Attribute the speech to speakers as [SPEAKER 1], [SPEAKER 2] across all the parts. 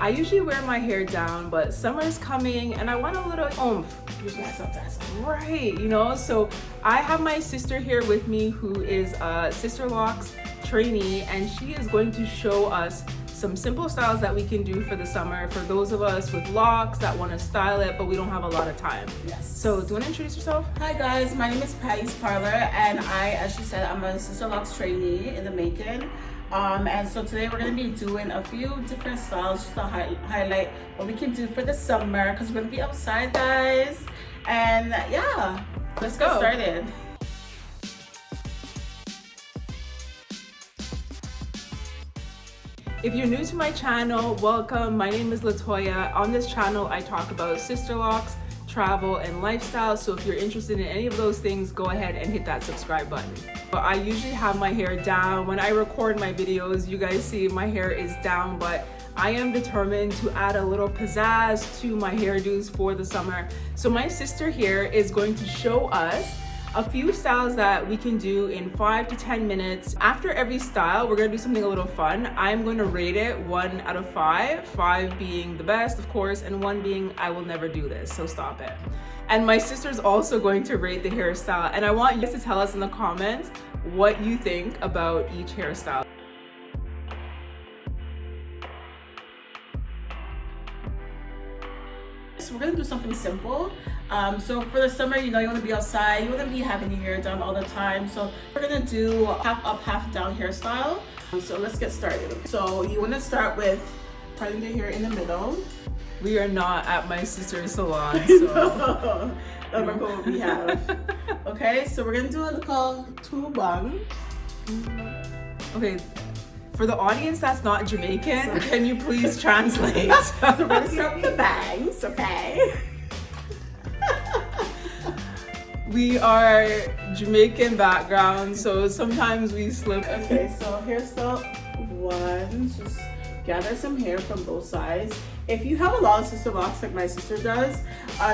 [SPEAKER 1] I usually wear my hair down, but summer's coming and I want a little oomph. Right, you know, so I have my sister here with me who is a Sisterlocks trainee, and she is going to show us some simple styles that we can do for the summer for those of us with locks that want to style it but we don't have a lot of time.
[SPEAKER 2] Yes.
[SPEAKER 1] So do you want to introduce yourself?
[SPEAKER 2] Hi guys, my name is Patty's Parlor, and as she said, I'm a Sisterlocks trainee in the making. And so today we're going to be doing a few different styles just to highlight what we can do for the summer, because we're going to be outside, guys. And yeah, let's get started.
[SPEAKER 1] If you're new to my channel, welcome. My name is Latoya. On this channel, I talk about Sisterlocks, travel, and lifestyle. So if you're interested in any of those things, go ahead and hit that subscribe button. But I usually have my hair down. When I record my videos, you guys see my hair is down, but I am determined to add a little pizzazz to my hairdos for the summer. So my sister here is going to show us a few styles that we can do in 5 to 10 minutes. After every style, we're gonna do something a little fun. I'm going to rate it 1 out of 5, 5 being the best, of course, and 1 being I will never do this, so stop it. And my sister's also going to rate the hairstyle, and I want you guys to tell us in the comments what you think about each hairstyle.
[SPEAKER 2] So we're gonna do something simple. So for the summer, you know, you want to be outside, you want to be having your hair done all the time. So we're gonna do half up, half down hairstyle. So let's get started. So you want to start with parting the hair in the middle.
[SPEAKER 1] We are not at my sister's salon, so
[SPEAKER 2] Remember what we have. Okay, so we're gonna do a little two bun.
[SPEAKER 1] Okay. For the audience that's not Jamaican, can you please translate?
[SPEAKER 2] So we're gonna start with the bangs, okay?
[SPEAKER 1] We are Jamaican background, so sometimes we slip.
[SPEAKER 2] Okay, so hairstyle 1, just gather some hair from both sides. If you have a lot of Sisterlocks like my sister does,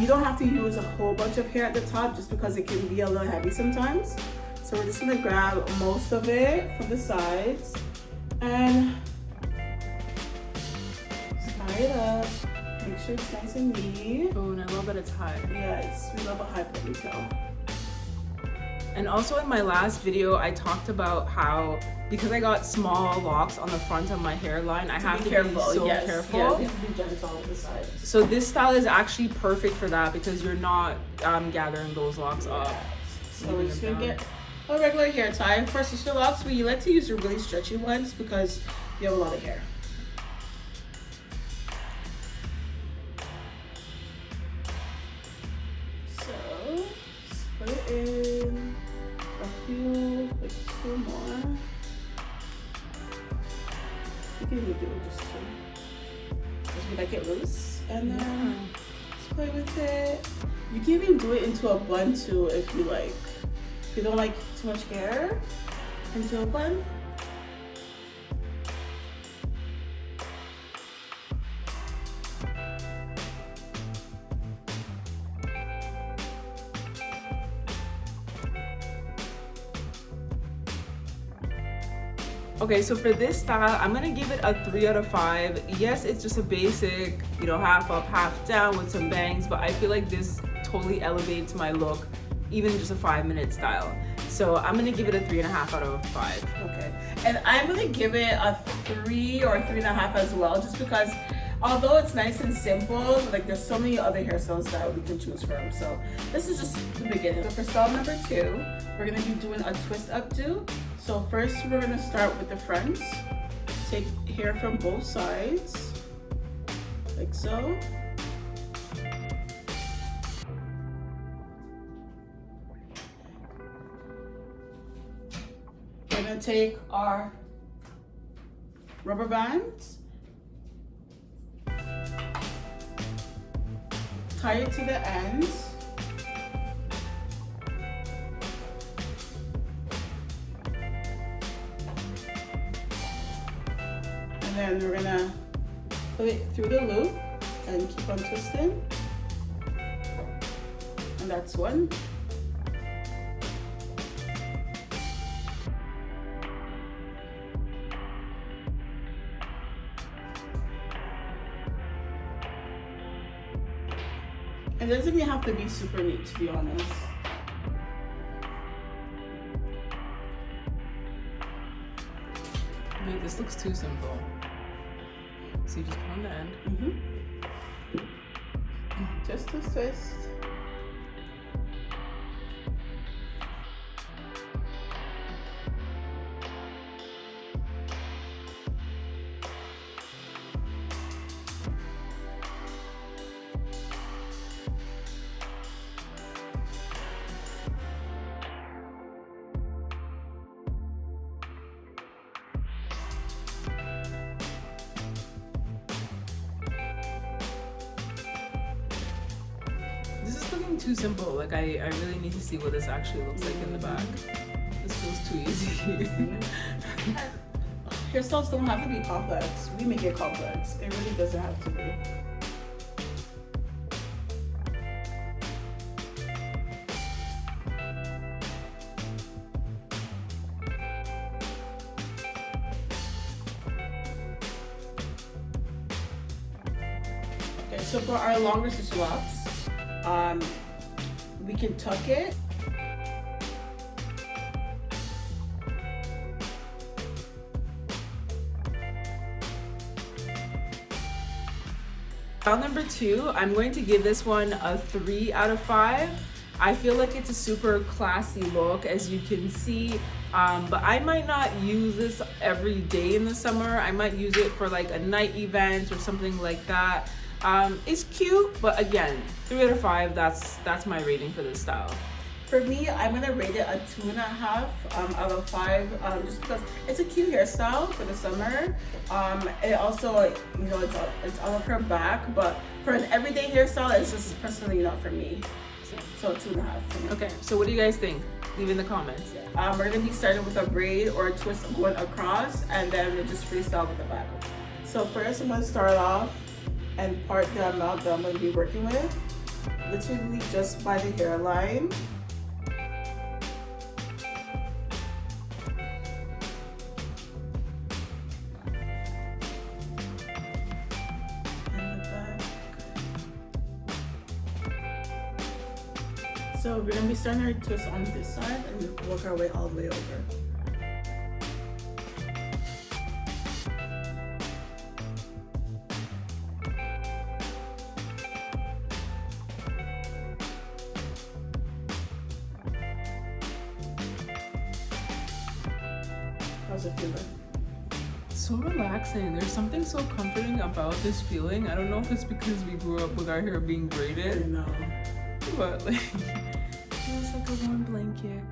[SPEAKER 2] you don't have to use a whole bunch of hair at the top just because it can be a little heavy sometimes. So we're just gonna grab most of it from the sides and just tie it up. Make sure it's nice and neat.
[SPEAKER 1] Oh, and I love that it's high.
[SPEAKER 2] Yes, we love a high ponytail.
[SPEAKER 1] And also in my last video, I talked about how, because I got small locks on the front of my hairline, I have to be so careful.
[SPEAKER 2] Yeah, you have to be gentle on the sides.
[SPEAKER 1] So this style is actually perfect for that because you're not gathering those locks up.
[SPEAKER 2] So we're just gonna get a regular hair tie. For Sisterlocks, we like to use the really stretchy ones because you have a lot of hair. So just put it in a few, like 2 more. You can even do just 2. Just we like it loose, and then just play with it. You can even do it into a bun too if you like. If you don't like too much hair, into a bun.
[SPEAKER 1] Okay, so for this style, I'm gonna give it a 3 out of 5. Yes, it's just a basic, you know, half up, half down with some bangs, but I feel like this totally elevates my look, even just a 5-minute style. So I'm gonna give it a 3.5 out of 5.
[SPEAKER 2] Okay, and I'm gonna give it a 3 or 3.5 as well, just because although it's nice and simple, like there's so many other hairstyles that we can choose from. So this is just the beginning. So for style number 2, we're gonna be doing a twist updo. So first we're gonna start with the front. Take hair from both sides, like so. We're gonna take our rubber bands, tie it to the ends, and then we're gonna put it through the loop and keep on twisting. And that's one. It doesn't even have to be super neat, to be honest.
[SPEAKER 1] Wait, this looks too simple. So you just put on the end.
[SPEAKER 2] Just twist.
[SPEAKER 1] This is looking too simple. Like I really need to see what this actually looks like in the back. This feels too easy.
[SPEAKER 2] Hairstyles don't have to be complex. We make it complex. It really doesn't have to be. Okay, so for our longer Sisterlocks, we can tuck it.
[SPEAKER 1] Style number 2, I'm going to give this one a 3 out of 5. I feel like it's a super classy look, as you can see, but I might not use this every day in the summer. I might use it for like a night event or something like that. It's cute, but again, 3 out of 5, that's my rating for this style.
[SPEAKER 2] For me, I'm gonna rate it a 2.5 out of 5, just because it's a cute hairstyle for the summer. It also, you know, it's all of her back, but for an everyday hairstyle, it's just personally not for me. So 2.5 for me.
[SPEAKER 1] Okay, so what do you guys think? Leave in the comments.
[SPEAKER 2] We're gonna be starting with a braid or a twist going across, and then we just freestyle with the back. So first, I'm gonna start off and part the amount that I'm gonna be working with, literally just by the hairline. So we're gonna be starting our twist on this side and work our way all the way over. How's it feeling?
[SPEAKER 1] So relaxing. There's something so comforting about this feeling. I don't know if it's because we grew up with our hair being braided.
[SPEAKER 2] I know.
[SPEAKER 1] But like, it feels like a warm blanket.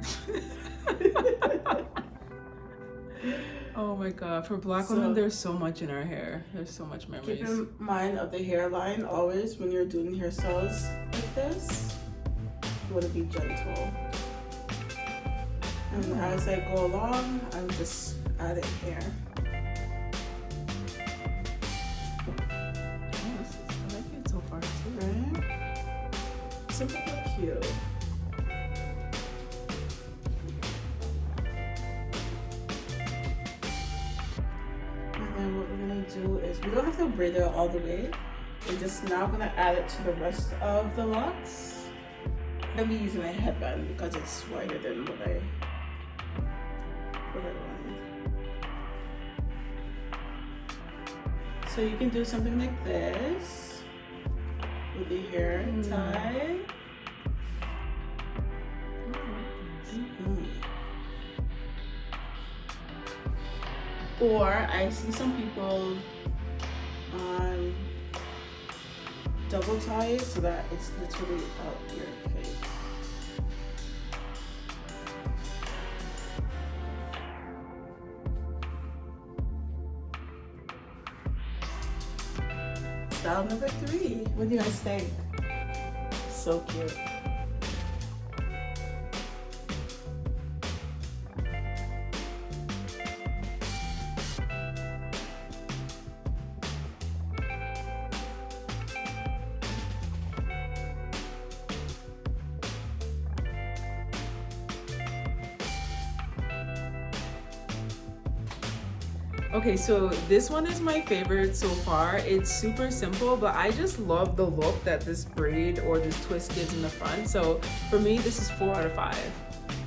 [SPEAKER 1] Oh my god, for black women, there's so much in our hair. There's so much memories.
[SPEAKER 2] Keep in mind of the hairline always when you're doing hairstyles like this. You want to be gentle. And as I go along, I'm just adding hair.
[SPEAKER 1] I like it so far too.
[SPEAKER 2] Right? Simple but cute. And then what we're gonna do is, we don't have to braid it all the way. We're just now gonna add it to the rest of the locks. I'm gonna be using a headband because it's wider than what I wanted. So you can do something like this with the hair tie. Or I see some people double tie it so that it's literally out your face. Style number 3. What do you guys think? So cute.
[SPEAKER 1] Okay, so this one is my favorite so far. It's super simple, but I just love the look that this braid or this twist gives in the front. So for me, this is 4 out of 5.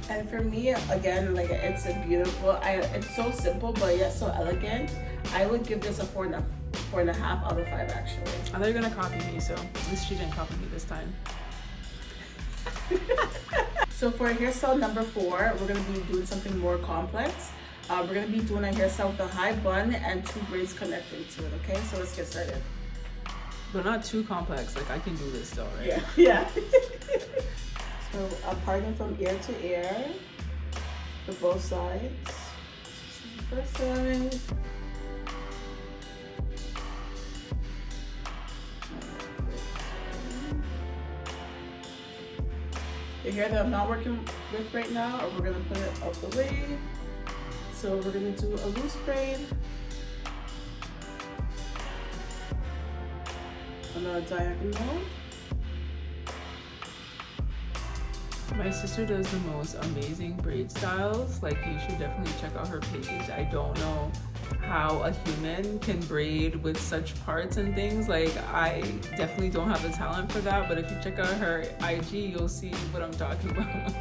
[SPEAKER 2] And for me, again, like it's a beautiful, it's so simple but yet so elegant. I would give this a 4.5 out of 5 actually.
[SPEAKER 1] I thought you were gonna copy me, so at least she didn't copy me this time.
[SPEAKER 2] So for hairstyle number 4, we're gonna be doing something more complex. We're gonna be doing a hairstyle with a high bun and 2 braids connecting to it, okay? So let's get started.
[SPEAKER 1] But not too complex, like I can do this though, right?
[SPEAKER 2] Yeah. So I'm parting from ear to ear for both sides. This is the first side. The hair that I'm not working with right now, or we're gonna put it out the way. So we're gonna do a loose braid. On a diagonal.
[SPEAKER 1] My sister does the most amazing braid styles. Like, you should definitely check out her page. I don't know how a human can braid with such parts and things. Like, I definitely don't have the talent for that, but if you check out her IG, you'll see what I'm talking about.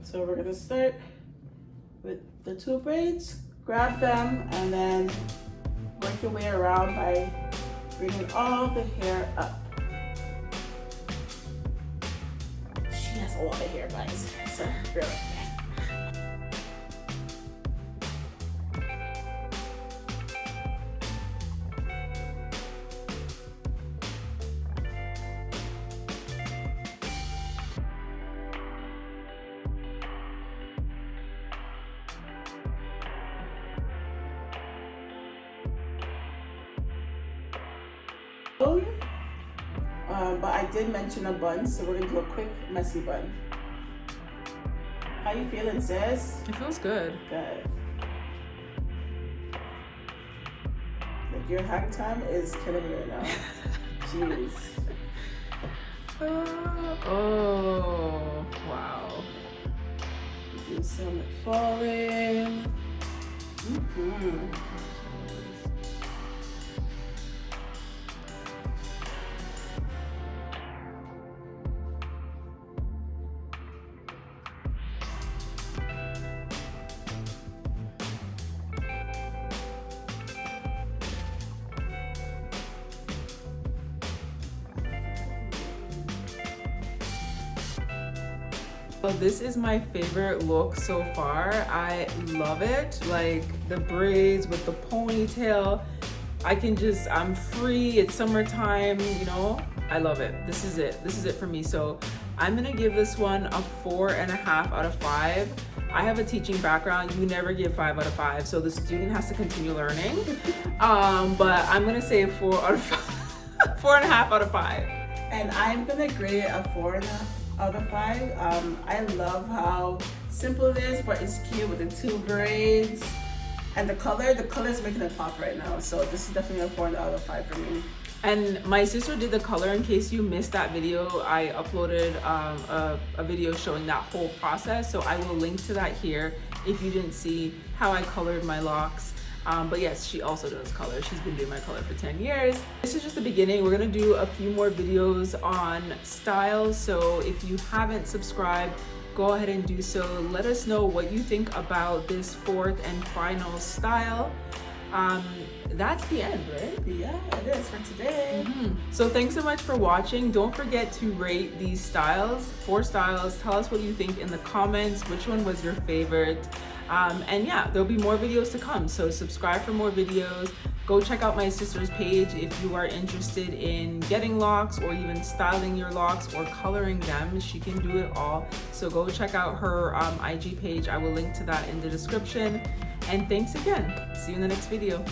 [SPEAKER 2] So we're gonna start with the 2 braids, grab them, and then work your way around by bringing all the hair up. She has a lot of hair, guys, so bear with me. But I did mention a bun, so we're gonna do a quick messy bun. How you feeling, sis?
[SPEAKER 1] It feels good.
[SPEAKER 2] Good. Like, your hang time is killing me right now. Jeez.
[SPEAKER 1] Oh, wow.
[SPEAKER 2] Do some falling.
[SPEAKER 1] Well, this is my favorite look so far. I love it. Like, the braids with the ponytail. I'm free. It's summertime, you know? I love it. This is it. This is it for me. So I'm gonna give this one a 4.5 out of 5. I have a teaching background. You never give 5 out of 5. So the student has to continue learning. But I'm gonna say a 4 out of 5. 4.5 out of 5.
[SPEAKER 2] And I'm gonna grade it a 4.5 out of 5. I love how simple it is, but it's cute with the 2 braids. And the color is making it pop right now. So this is definitely a 4 out of 5 for me.
[SPEAKER 1] And my sister did the color. In case you missed that video, I uploaded a video showing that whole process. So I will link to that here if you didn't see how I colored my locks. But yes, she also does color. She's been doing my color for 10 years. This is just the beginning. We're gonna do a few more videos on styles. So if you haven't subscribed, go ahead and do so. Let us know what you think about this 4th and final style. That's the end, right?
[SPEAKER 2] Yeah, it is for today.
[SPEAKER 1] So thanks so much for watching. Don't forget to rate these styles, 4 styles. Tell us what you think in the comments. Which one was your favorite? And yeah, there'll be more videos to come. So subscribe for more videos. Go check out my sister's page if you are interested in getting locks or even styling your locks or coloring them. She can do it all. So go check out her IG page. I will link to that in the description. And thanks again. See you in the next video.